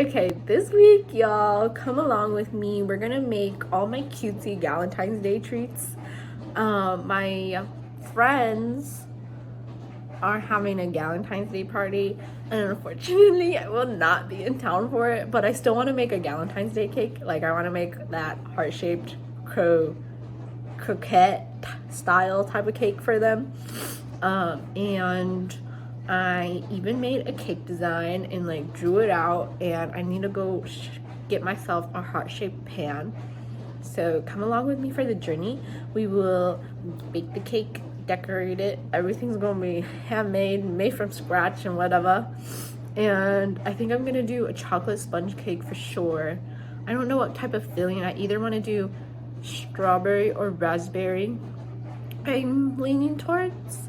Okay, this week, y'all, come along with me. We're gonna make all my cutesy Galentine's Day treats. My friends are having a Galentine's Day party, and unfortunately, I will not be in town for it, but I still want to make a Galentine's Day cake. Like, I want to make that heart-shaped croquette style type of cake for them. And I even made a cake design and like drew it out, and I need to go get myself a heart-shaped pan. So come along with me for the journey. We will bake the cake, decorate it. Everything's gonna be handmade, made from scratch and whatever. And I think I'm gonna do a chocolate sponge cake for sure. I don't know what type of filling. I either want to do strawberry or raspberry. I'm leaning towards.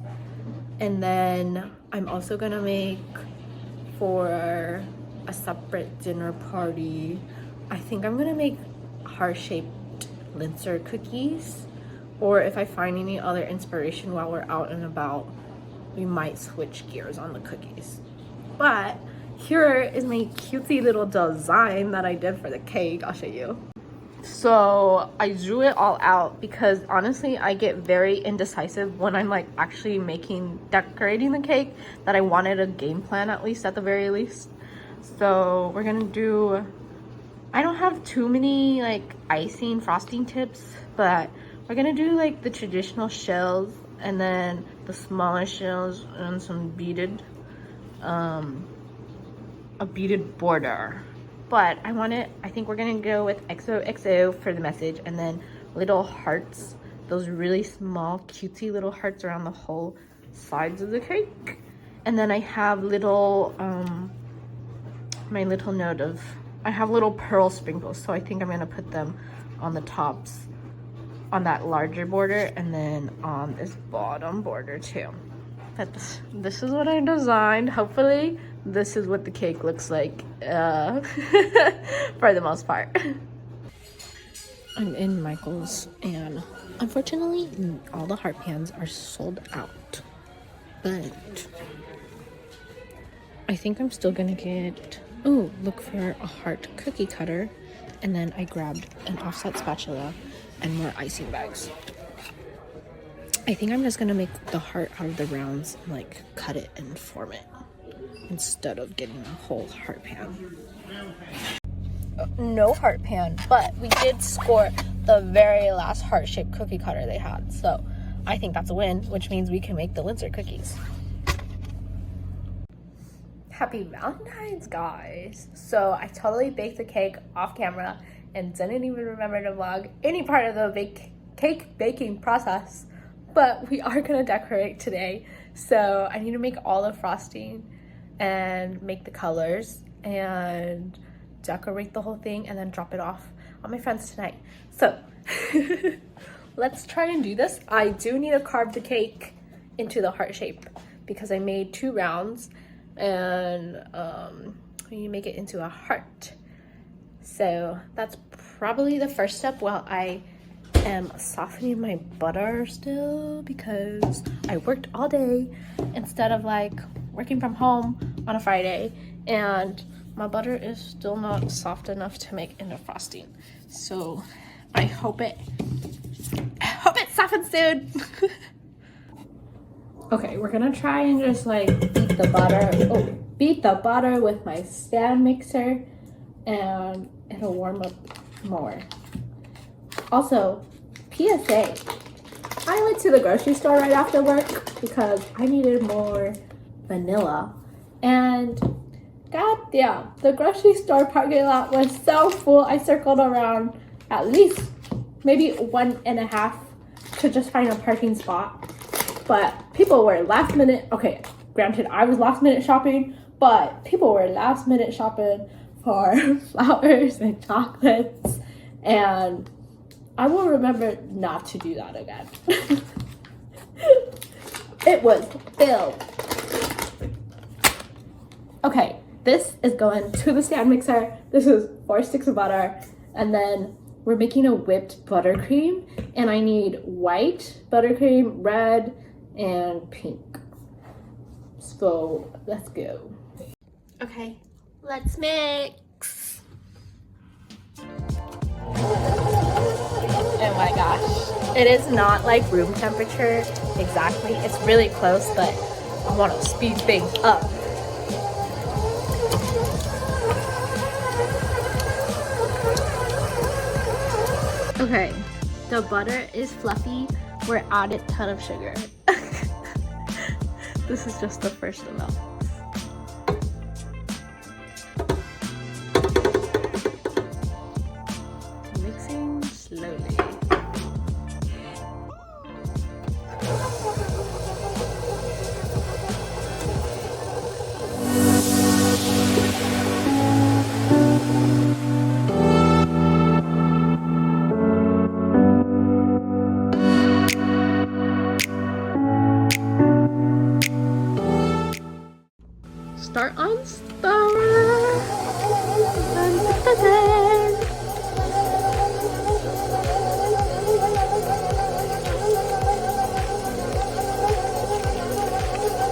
And then I'm also gonna make, for a separate dinner party, I think I'm gonna make heart-shaped linzer cookies, or if I find any other inspiration while we're out and about, we might switch gears on the cookies. But here is my cutesy little design that I did for the cake. I'll show you. So I drew it all out because honestly I get very indecisive when I'm like actually decorating the cake, that I wanted a game plan at least, at the very least. So we're gonna do, I don't have too many like icing frosting tips, but we're gonna do like the traditional shells and then the smaller shells and some beaded a beaded border. But I think we're gonna go with XOXO for the message, and then little hearts, those really small cutesy little hearts around the whole sides of the cake. And then I have little my little note of, I have little pearl sprinkles, so I think I'm gonna put them on the tops on that larger border and then on this bottom border too. But this is what I designed. Hopefully this is what the cake looks like for the most part. I'm in Michael's, and unfortunately all the heart pans are sold out, but I think I'm still gonna look for a heart cookie cutter. And then I grabbed an offset spatula and more icing bags. I think I'm just gonna make the heart out of the rounds and like cut it and form it, instead of getting a whole heart pan. No heart pan, but we did score the very last heart-shaped cookie cutter they had. So I think that's a win, which means we can make the linzer cookies. Happy Valentine's, guys. So I totally baked the cake off camera and didn't even remember to vlog any part of the cake baking process. But we are gonna decorate today. So I need to make all the frosting and make the colors and decorate the whole thing and then drop it off on my friends tonight. So let's try and do this. I do need to carve the cake into the heart shape because I made 2 rounds, and we need to make it into a heart. So that's probably the first step while I am softening my butter still, because I worked all day instead of like working from home on a Friday, and my butter is still not soft enough to make into frosting. So I hope it softens soon. Okay, we're gonna try and just like beat the butter with my stand mixer, and it'll warm up more. Also, PSA, I went to the grocery store right after work because I needed more vanilla, and goddamn, the grocery store parking lot was so full. I circled around at least maybe 1.5 to just find a parking spot. But people were last minute, okay, granted I was last minute shopping, but people were last minute shopping for flowers and chocolates, and I will remember not to do that again. It was filled. Okay, this is going to the stand mixer. This is 4 sticks of butter, and then we're making a whipped buttercream, and I need white buttercream, red, and pink. So let's go. Okay, let's mix. Oh my gosh. It is not like room temperature exactly. It's really close, but I want to speed things up. Okay, the butter is fluffy. We're added a ton of sugar. This is just the first amount. Mixing slowly. Start on star.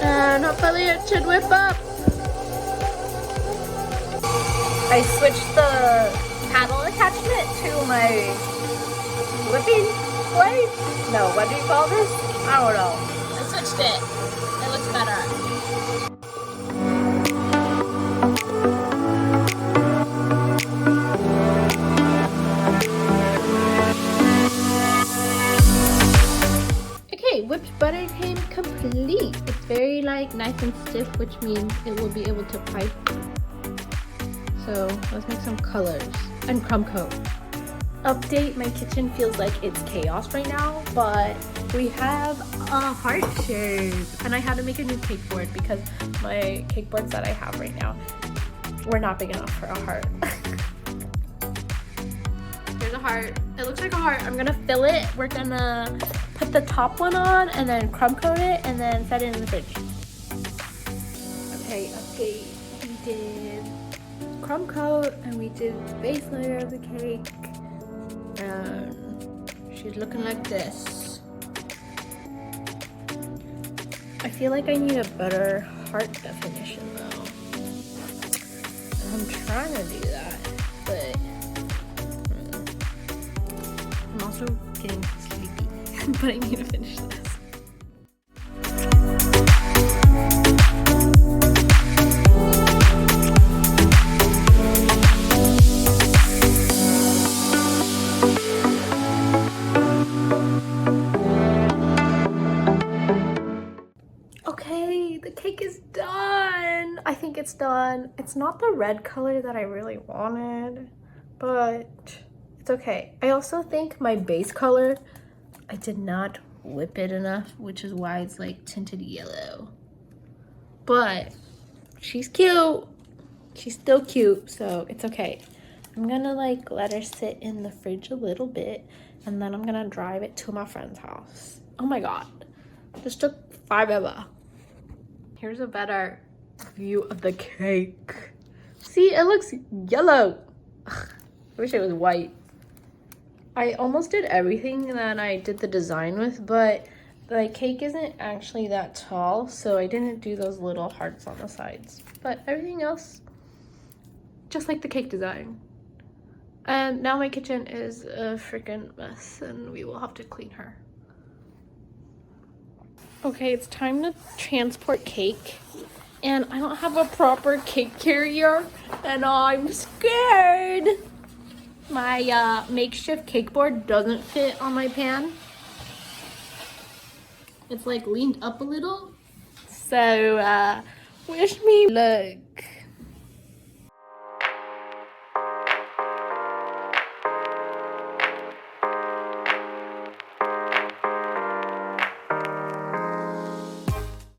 And hopefully it should whip up. I switched the paddle attachment to my whipping blade. No, what do you call this? I don't know. I switched it. It looks better. Whipped butter came complete. It's very like nice and stiff, which means it will be able to pipe. So let's make some colors and crumb coat. Update, my kitchen feels like it's chaos right now, but we have a heart shape. And I had to make a new cake board because my cake boards that I have right now were not big enough for a heart. Here's a heart. It looks like a heart. I'm gonna fill it. We're gonna put the top one on and then crumb coat it and then set it in the fridge. Okay, update. We did crumb coat and we did the base layer of the cake. And she's looking like this. I feel like I need a better heart definition though. I'm trying to do that, but I'm also getting sleepy. But I need to finish this. Okay, the cake is done. I think it's done. It's not the red color that I really wanted, but it's okay. I also think my base color, I did not whip it enough, which is why it's like tinted yellow. But she's cute. She's still cute, so it's okay. I'm gonna like let her sit in the fridge a little bit and then I'm gonna drive it to my friend's house. Oh my god, this took forever. Here's a better view of the cake. See, it looks yellow. Ugh, I wish it was white. I almost did everything that I did the design with, but the cake isn't actually that tall, so I didn't do those little hearts on the sides. But everything else, just like the cake design. And now my kitchen is a freaking mess, and we will have to clean her. Okay, it's time to transport cake, and I don't have a proper cake carrier, and I'm scared. My makeshift cake board doesn't fit on my pan. It's like leaned up a little. So wish me luck.